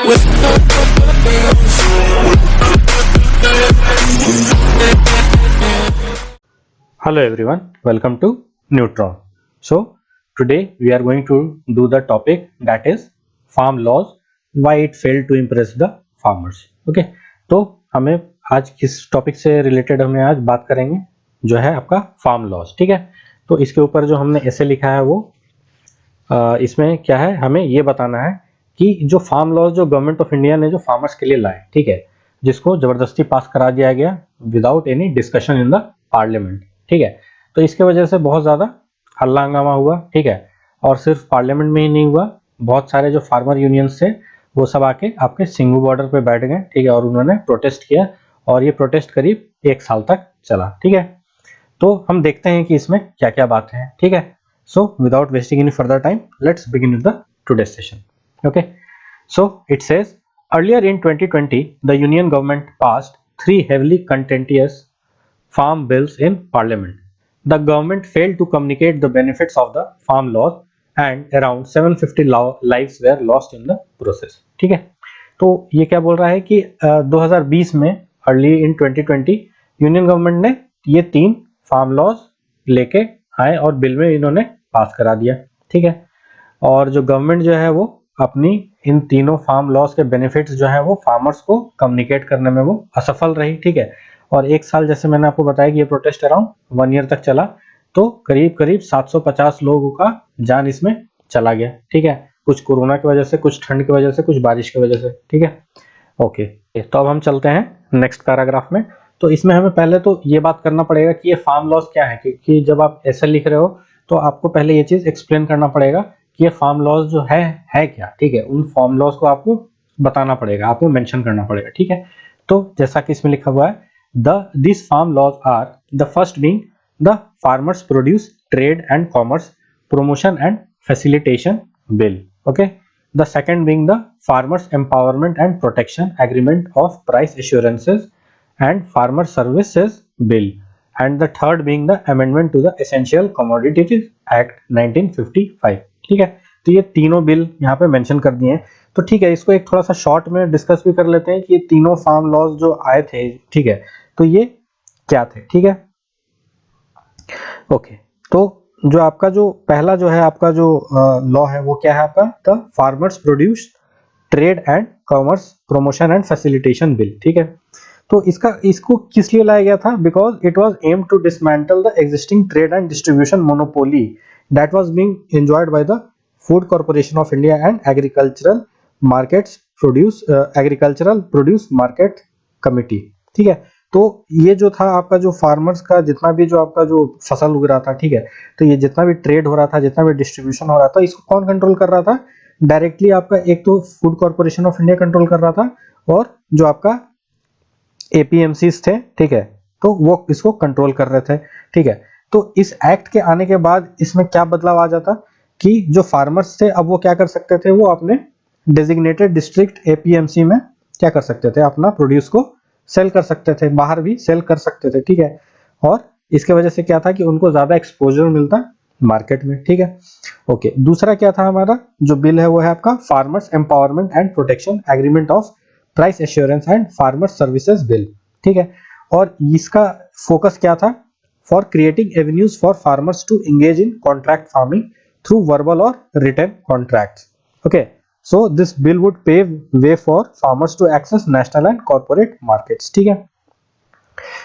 Hello everyone, welcome to Neutron. So today we are going to do the topic that is farm laws, why it failed to impress the farmers. Okay, तो हमें आज किस topic से related हमें आज बात करेंगे जो है आपका फार्म लॉज. ठीक है, तो इसके ऊपर जो हमने ऐसे लिखा है वो इसमें क्या है, हमें ये बताना है कि जो फार्म लॉज जो गवर्नमेंट ऑफ इंडिया ने जो फार्मर्स के लिए लाए, ठीक है, जिसको जबरदस्ती पास करा दिया गया without any discussion in the parliament. ठीक है, तो इसके वजह से बहुत ज़्यादा हल्ला हंगामा हुआ. ठीक है, और सिर्फ पार्लियामेंट में ही नहीं हुआ, बहुत सारे जो फार्मर यूनियंस थे वो सब आके आपके सिंघू बॉर्डर पे बैठ गए. ठीक है, और उन्होंने प्रोटेस्ट किया और ये प्रोटेस्ट करीब 1 साल तक चला. ठीक है, तो हम देखते हैं कि इसमें क्या क्या बातें हैं. ठीक है, so without wasting any further time, let's begin with the today's session. Okay, so it says earlier in 2020 the union government passed 3 heavily contentious farm bills in parliament. The government failed to communicate the benefits of the farm laws and around 750 lives were lost in the process. ठीक है, तो ये क्या बोल रहा है कि 2020 में अर्ली इन 2020 यूनियन गवर्नमेंट ने ये 3 फार्म लॉज लेके आए और बिल में इन्होंने पास करा दिया. ठीक है, और जो गवर्नमेंट जो है वो अपनी इन तीनों फार्म लॉज के बेनिफिट्स जो है वो फार्मर्स को कम्युनिकेट करने में वो असफल रही. ठीक है, और 1 साल जैसे मैंने आपको बताया कि ये प्रोटेस्ट अराउंड 1 ईयर तक चला, तो करीब करीब 750 लोगों का जान इसमें चला गया. ठीक है, कुछ कोरोना की वजह से, कुछ ठंड की वजह से, कुछ बारिश की वजह से. ठीक है, ओके, तो अब हम चलते हैं नेक्स्ट पैराग्राफ में. तो इसमें हमें पहले तो ये बात करना पड़ेगा कि ये फार्म लॉज क्या है, क्योंकि जब आप ऐसे लिख रहे हो तो आपको पहले ये चीज एक्सप्लेन करना पड़ेगा कि ये फार्म लॉज जो है क्या. ठीक है, उन फार्म लॉज को आपको बताना पड़ेगा, आपको मेंशन करना पड़ेगा. ठीक है, तो जैसा कि इसमें लिखा हुआ है, this farm laws are the first being the farmers produce trade and commerce promotion and facilitation bill. Okay, the second being the farmers empowerment and protection agreement of price assurances and farmer services bill, and the third being the amendment to the essential commodities act 1955. ठीक है, तो ये तीनों bill यहाँ पे mention कर दिए हैं. तो ठीक है, इसको एक थोड़ा सा शॉर्ट में डिस्कस भी कर लेते हैं कि ये तीनों फार्म लॉज जो आए थे, ठीक है, तो ये क्या थे. ठीक है, ओके, तो जो आपका जो पहला जो है आपका जो लॉ है वो क्या है आपका, the farmers produce trade and commerce promotion and facilitation bill. ठीक है, तो इसको किस लिए लाया गया था, because it was aim to dismantle the existing trade and distribution monopoly that was being enjoyed by the food corporation of India and agricultural produce market committee. ठीक है, तो ये जो था आपका जो फार्मर्स का जितना भी जो आपका जो फसल उग रहा था, ठीक है, तो ये जितना भी ट्रेड हो रहा था, जितना भी डिस्ट्रीब्यूशन हो रहा था, इसको कौन कंट्रोल कर रहा था डायरेक्टली, आपका एक तो food corporation of India control कर रहा था, और जो आपका एपीएमसीज थे, ठीक है, तो वो इसको कंट्रोल कर रहे थे. ठीक है, तो इस एक्ट के आने के बाद इसमें क्या बदलाव आ जाता कि जो फार्मर्स थे अब वो क्या कर सकते थे, वो अपने डेजिग्नेटेड डिस्ट्रिक्ट एपीएमसी में क्या कर सकते थे, अपना प्रोड्यूस को सेल कर सकते थे, बाहर भी सेल कर सकते थे. ठीक है, और इसके वजह से क्या था कि उनको ज्यादा एक्सपोजर मिलता मार्केट में. ठीक है, ओके, दूसरा क्या था हमारा जो बिल है वो है आपका farmers empowerment and protection agreement of price assurance and farmer services bill. ठीक है, और इसका फोकस क्या था, for creating avenues for farmers to engage in contract farming through verbal और written contracts. Okay, so this bill would pave way for farmers to access national and corporate markets. ठीक है,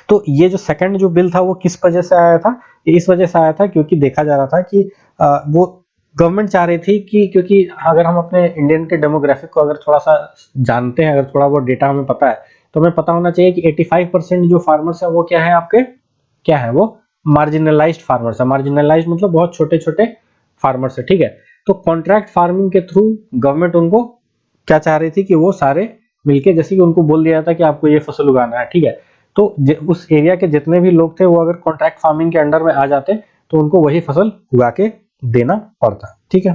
तो ये जो सेकंड जो bill था वो किस वजह से आया था, इस वजह से आया था क्योंकि देखा जा रहा था कि वो गवर्नमेंट चाह रही थी कि, क्योंकि अगर हम अपने इंडियन के डेमोग्राफिक को अगर थोड़ा सा जानते हैं, अगर थोड़ा बहुत डेटा हमें पता है, तो हमें पता होना चाहिए कि 85% जो फार्मर्स है वो क्या है आपके, क्या है वो मार्जिनलाइज्ड फार्मर्स है. मार्जिनलाइज्ड मतलब बहुत छोटे छोटे फार्मर्स है. ठीक है, तो कॉन्ट्रैक्ट फार्मिंग के थ्रू गवर्नमेंट उनको क्या चाह रही थी कि वो सारे मिलके, जैसे कि उनको बोल दिया था कि आपको ये फसल उगाना है. ठीक है, तो उस एरिया के जितने भी लोग थे वो अगर कॉन्ट्रैक्ट फार्मिंग के अंडर में आ जाते तो उनको वही फसल उगा के देना पड़ता. ठीक है,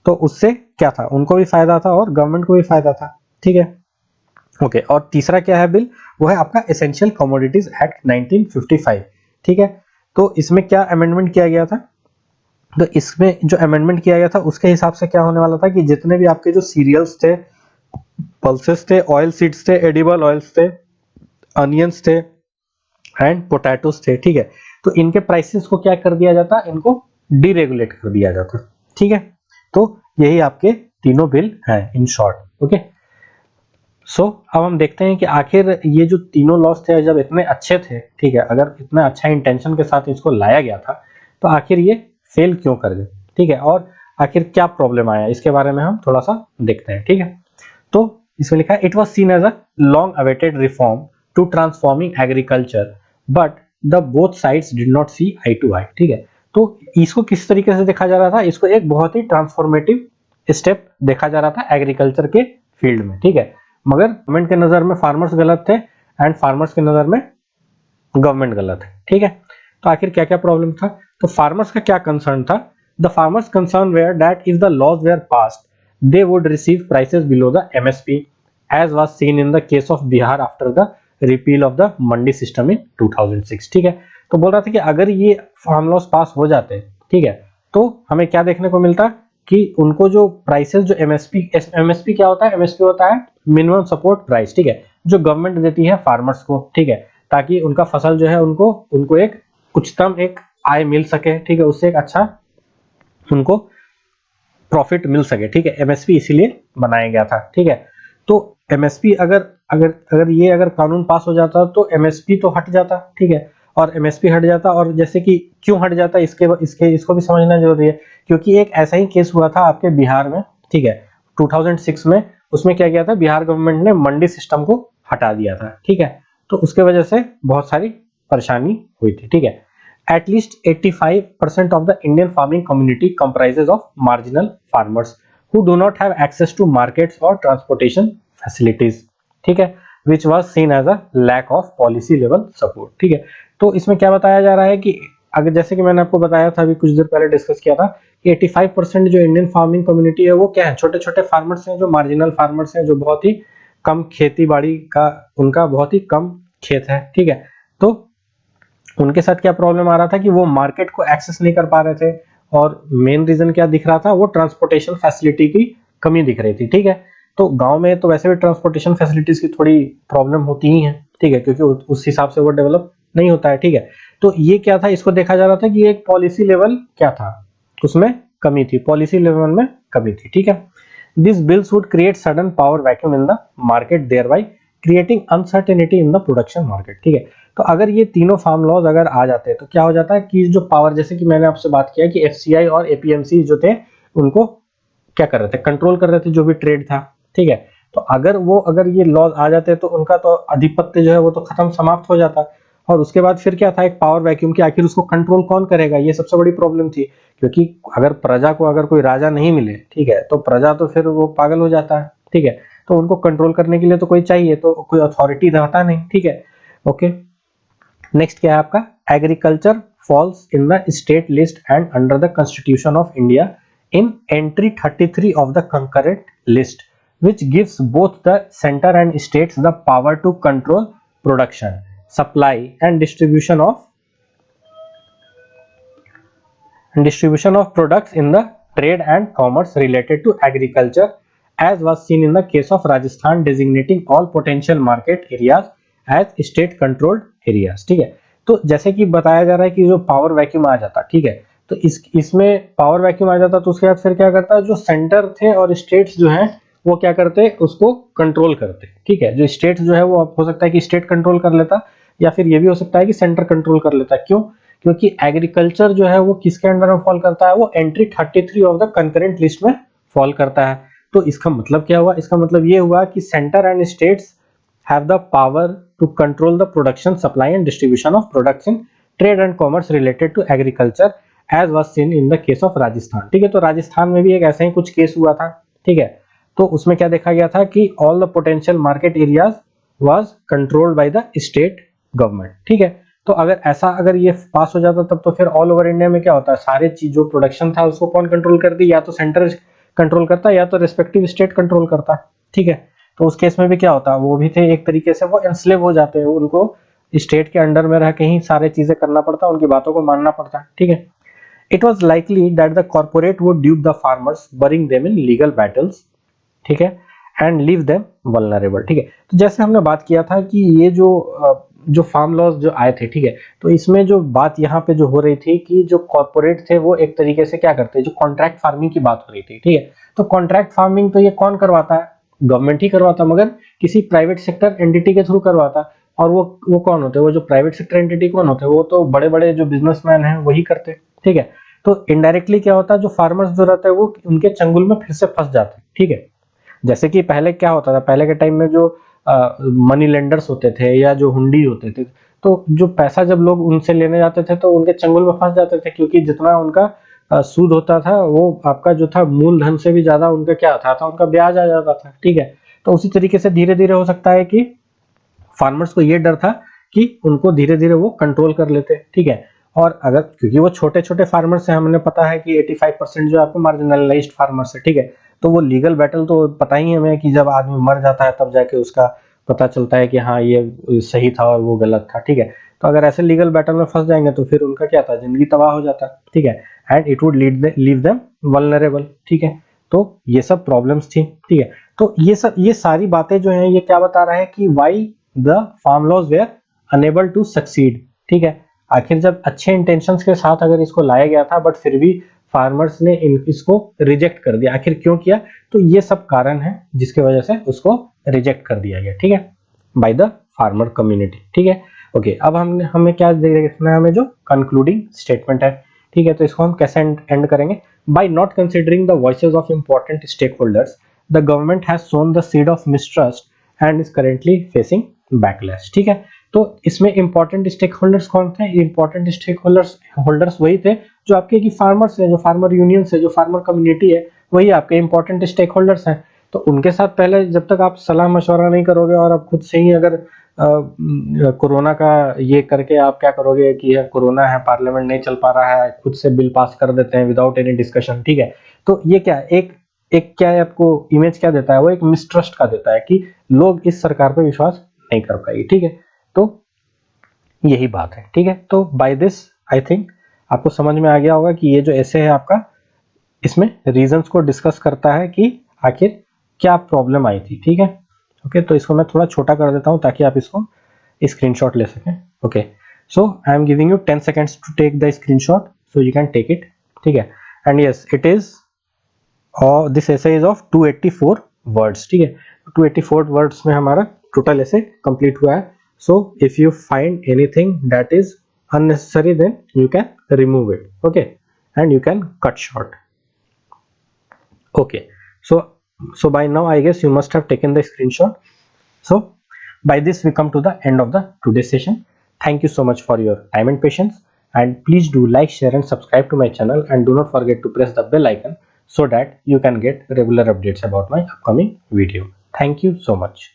तो उससे क्या था, उनको भी फायदा था और गवर्नमेंट को भी फायदा था. ठीक है, ओके, और तीसरा क्या है बिल, वो है आपका एसेंशियल कमोडिटीज एक्ट 1955. ठीक है, तो इसमें क्या अमेंडमेंट किया गया था, तो इसमें जो अमेंडमेंट किया गया था उसके हिसाब से क्या होने वाला था कि जितने भी आपके जो सीरियल्स थे पल्सेस थे, ऑयल सीड्स थे, एडिबल ऑयल्स थे, अनियंस थे एंड पोटैटोस थे, ठीक है। तो इनके प्राइसेस को क्या कर दिया जाता, इनको डीरेगुलेट कर दिया जाता, ठीक है। तो यही आपके तीनों बिल हैं इन शॉर्ट, ओके। सो अब हम देखते हैं कि आखिर ये जो तीनों लॉस थे जब इतने अच्छे थे, ठीक है, अगर इतना अच्छा इंटेंशन के साथ इसको लाया गया था तो आखिर ये फेल क्यों कर गए, ठीक है, और आखिर क्या प्रॉब्लम आया इसके बारे में हम थोड़ा सा देखते हैं, ठीक है। तो इसमें लिखा है it was seen as a long awaited reform to transforming agriculture but the both sides did not see eye to eye, ठीक है। तो इसको किस तरीके से देखा जा रहा था, इसको एक बहुत ही ट्रांसफॉर्मेटिव स्टेप देखा जा रहा था एग्रीकल्चर के फील्ड में, ठीक है। मगर गवर्नमेंट के नजर में फार्मर्स गलत थे एंड फार्मर्स के नजर में गवर्नमेंट गलत है, ठीक है। तो आखिर क्या क्या प्रॉब्लम था, तो फार्मर्स का क्या कंसर्न था, the farmers concern were that if the laws were passed they would receive prices below the MSP as was seen in the case of Bihar after the repeal of the Mandi system in 2006, ठीक है। तो बोल रहा था कि अगर ये farm laws पास हो जाते, ठीक है, तो हमें क्या देखने को मिलता कि उनको जो प्राइसेस जो एमएसपी क्या होता है, एमएसपी होता है मिनिमम सपोर्ट प्राइस, ठीक है, जो गवर्नमेंट देती है फार्मर्स को, ठीक है, ताकि उनका फसल जो है उनको एक उच्चतम एक आय मिल सके, ठीक है, उससे एक अच्छा उनको प्रॉफिट मिल सके, ठीक है। एमएसपी इसीलिए बनाया गया था, ठीक है। तो एमएसपी अगर कानून पास हो जाता तो एमएसपी तो हट जाता, ठीक है, और एमएसपी हट जाता, और जैसे कि क्यों हट जाता इसको भी समझना जरूरी है, क्योंकि एक ऐसा ही केस हुआ था आपके बिहार में, ठीक है, 2006 में। उसमें क्या किया था, बिहार गवर्नमेंट ने मंडी सिस्टम को हटा दिया था, ठीक है। तो उसके वजह से बहुत सारी परेशानी हुई थी, ठीक है। At least 85% of the Indian farming community comprises of marginal farmers who do not have access to markets or transportation facilities, ठीक है, which was seen as a lack of policy level support, ठीक है। तो इसमें क्या बताया जा रहा है कि अगर जैसे कि मैंने आपको बताया था अभी कुछ देर पहले डिस्कस किया था कि 85% जो इंडियन फार्मिंग कम्युनिटी है वो क्या है, छोटे छोटे फार्मर्स हैं, जो मार्जिनल फार्मर्स हैं, जो बहुत ही कम खेती बाड़ी का उनका बहुत ही कम खेत है, ठीक है। तो उनके साथ क्या प्रॉब्लम आ रहा था कि वो मार्केट को एक्सेस नहीं कर पा रहे थे, और मेन रीजन क्या दिख रहा था, वो ट्रांसपोर्टेशन फैसिलिटी की कमी दिख रही थी, ठीक है। तो गांव में तो वैसे भी ट्रांसपोर्टेशन फैसिलिटीज की थोड़ी प्रॉब्लम होती ही है, ठीक है, क्योंकि उस हिसाब से वो डेवलप नहीं होता है, ठीक है। तो ये क्या था, इसको देखा जा रहा था कि एक पॉलिसी लेवल क्या था, उसमें कमी थी, पॉलिसी लेवल में कमी थी, ठीक है। This bills would create sudden power vacuum in the market thereby creating uncertainty in the production market, ठीक है। तो अगर ये तीनों फार्म लॉज अगर आ जाते हैं तो क्या हो जाता है कि जो पावर, जैसे कि मैंने आपसे बात किया कि एफसीआई और एपीएमसी जो थे उनको क्या कर रहे थे, कंट्रोल कर रहे थे जो भी ट्रेड था, ठीक है। तो अगर ये लॉज आ जाते तो उनका तो आधिपत्य जो है वो तो खत्म समाप्त हो जाता, और उसके बाद फिर क्या था, एक पावर वैक्यूम की, आखिर उसको कंट्रोल कौन करेगा, ये सबसे बड़ी प्रॉब्लम थी। क्योंकि अगर प्रजा को अगर कोई राजा नहीं मिले, ठीक है, तो प्रजा तो फिर वो पागल हो जाता है, ठीक है। तो उनको कंट्रोल करने के लिए तो कोई चाहिए, तो कोई अथॉरिटी रहता नहीं, ठीक है, ओके। नेक्स्ट क्या है आपका, agriculture falls in the state list and under the constitution of India in entry 33 of the concurrent list which gives both the center and states the power to control production, supply and distribution of products in the trade and commerce related to agriculture, as was seen in the case of Rajasthan designating all potential market areas as state controlled areas, ठीक है। तो जैसे कि बताया जा रहा है कि जो पावर वैक्यूम आ जाता, ठीक है, तो इसमें पावर वैक्यूम आ जाता, तो उसके बाद फिर क्या करता है, जो सेंटर थे और स्टेट्स जो हैं वो क्या करते, उसको कंट्रोल करते, ठीक है। जो स्टेट जो है वो हो सकता है कि स्टेट कंट्रोल कर लेता, या फिर ये भी हो सकता है कि सेंटर कंट्रोल कर लेता। क्यों, क्योंकि एग्रीकल्चर जो है वो किसके अंडर में फॉल करता है, वो entry 33 of the concurrent list में फॉल करता है। तो इसका मतलब क्या हुआ, इसका मतलब ये हुआ कि centre and states have the power to control the production, supply and distribution of products in trade and commerce related to agriculture as was seen in the case of Rajasthan, ठीक है। तो राजस्थान में भी एक ऐसा ही कुछ केस हुआ था, ठीक है। तो उसमें क्या देखा गया था कि all the potential market areas was controlled by the state government, ठीक है। तो अगर ये पास हो जाता तब तो फिर ऑल ओवर इंडिया में क्या होता है, सारे चीज जो प्रोडक्शन था उसको कौन कंट्रोल करती, या तो सेंटर कंट्रोल करता या तो रेस्पेक्टिव स्टेट कंट्रोल करता, ठीक है। तो उस केस में भी क्या होता, वो भी थे एक तरीके से वो एंस्लेव हो जाते हैं, उनको स्टेट के अंडर में रह के ही सारे चीजें करना पड़ता, उनकी बातों को मानना पड़ता, ठीक है। It was likely that the corporate would dupe the farmers barring them in legal battles, ठीक है, एंड लीव देम वल्नरेबल। ठीक है, तो जैसे हमने बात किया था कि ये जो फार्म लॉज जो आए थे, ठीक है, तो इसमें जो बात यहाँ पे जो हो रही थी कि जो कॉर्पोरेट थे वो एक तरीके से क्या करते हैं, जो कॉन्ट्रैक्ट फार्मिंग की बात हो रही थी। ठीक है, तो कॉन्ट्रैक्ट फार्मिंग तो ये कौन करवाता है, गवर्नमेंट ही करवाता, मगर किसी प्राइवेट सेक्टर एंटिटी के थ्रू करवाता। और वो कौन होते हैं, वो जो प्राइवेट सेक्टर एंटिटी कौन होते हैं, वो तो बड़े बड़े जो बिजनेसमैन हैं वही करते हैं। ठीक है, तो इनडायरेक्टली क्या होता है, जो फार्मर्स जो रहते हैं वो उनके चंगुल में फिर से फंस जाते हैं। ठीक है, जैसे कि पहले क्या होता था, पहले के टाइम में जो मनी लेंडर्स होते थे या जो हुंडी होते थे, तो जो पैसा जब लोग उनसे लेने जाते थे तो उनके चंगुल में फंस जाते थे, क्योंकि जितना उनका सूद होता था वो आपका जो था मूलधन से भी ज्यादा उनका क्या आता था, उनका ब्याज आ जाता था। ठीक है, तो उसी तरीके से धीरे धीरे हो सकता है कि फार्मर्स को ये डर था कि उनको धीरे धीरे वो कंट्रोल कर लेते। ठीक है, और अगर क्योंकि वो छोटे छोटे फार्मर्स हैं, हमने पता है कि 85% जो आपको मार्जिनलाइज्ड फार्मर्स है। ठीक है, तो वो लीगल बैटल तो पता ही है हमें कि जब आदमी मर जाता है तब जाके उसका पता चलता है कि हाँ ये सही था और वो गलत था। ठीक है, तो अगर ऐसे लीगल बैटल में फंस जाएंगे तो फिर उनका क्या था, जिंदगी तबाह हो जाता। ठीक है, and it would leave them vulnerable. ठीक है, तो ये सब प्रॉब्लम्स थी। ठीक है, तो ये सारी बातें जो हैं ये क्या बता रहा है कि why the farm laws were unable to succeed. ठीक है, आखिर जब अच्छे इंटेंशंस के साथ अगर इसको लाया गया था बट फिर भी फार्मर्स ने इसको रिजेक्ट कर दिया, आखिर क्यों किया, तो ये सब कारण है जिसकी वजह से उसको रिजेक्ट कर दिया गया। ठीक है, बाय द फार्मर कम्युनिटी। ठीक है, ओके, अब हमें क्या देखना है, हमें जो कंक्लूडिंग स्टेटमेंट है। ठीक है, तो इसको हम कैसे एंड करेंगे, by not considering the voices of important stakeholders the government has sown the seed of mistrust and is currently facing backlash. ठीक है, तो इसमें इंपॉर्टेंट स्टेक होल्डर्स कौन थे, इंपॉर्टेंट स्टेक होल्डर्स वही थे जो आपके की फार्मर्स है, जो फार्मर यूनियन है, जो फार्मर कम्युनिटी है, वही आपके इंपॉर्टेंट स्टेक होल्डर्स हैं। तो उनके साथ पहले जब तक आप सलाह मशवरा नहीं करोगे और आप खुद से ही अगर कोरोना का ये करके आप क्या करोगे कि कोरोना है, पार्लियामेंट नहीं चल पा रहा है, खुद से बिल पास कर देते हैं विदाउट एनी डिस्कशन। ठीक है, तो ये क्या एक एक क्या है, आपको इमेज क्या देता है, वो एक मिसट्रस्ट का देता है कि लोग इस सरकार पे विश्वास नहीं कर पाएगी। ठीक है, तो यही बात है। ठीक है, तो बाय दिस आई थिंक आपको समझ में आ गया होगा कि ये जो ऐसे है आपका, इसमें रीजंस को डिस्कस करता है कि आखिर क्या प्रॉब्लम आई थी। ठीक है, ओके, तो इसको मैं थोड़ा छोटा कर देता हूं ताकि आप इसको स्क्रीनशॉट ले सकें। Okay, so I am giving you 10 seconds to take the screenshot so you can take it. ठीक है, and yes it is this essay is of 284 words. ठीक है, 284 वर्ड्स में हमारा टोटल essay कंप्लीट हुआ है। So if you find anything that is unnecessary then you can remove it, okay, and you can cut short. Okay, so by now I guess you must have taken the screenshot. So by this we come to the end of the today's session. Thank you so much for your time and patience, and please do like, share and subscribe to my channel, and do not forget to press the bell icon so that you can get regular updates about my upcoming video. Thank you so much.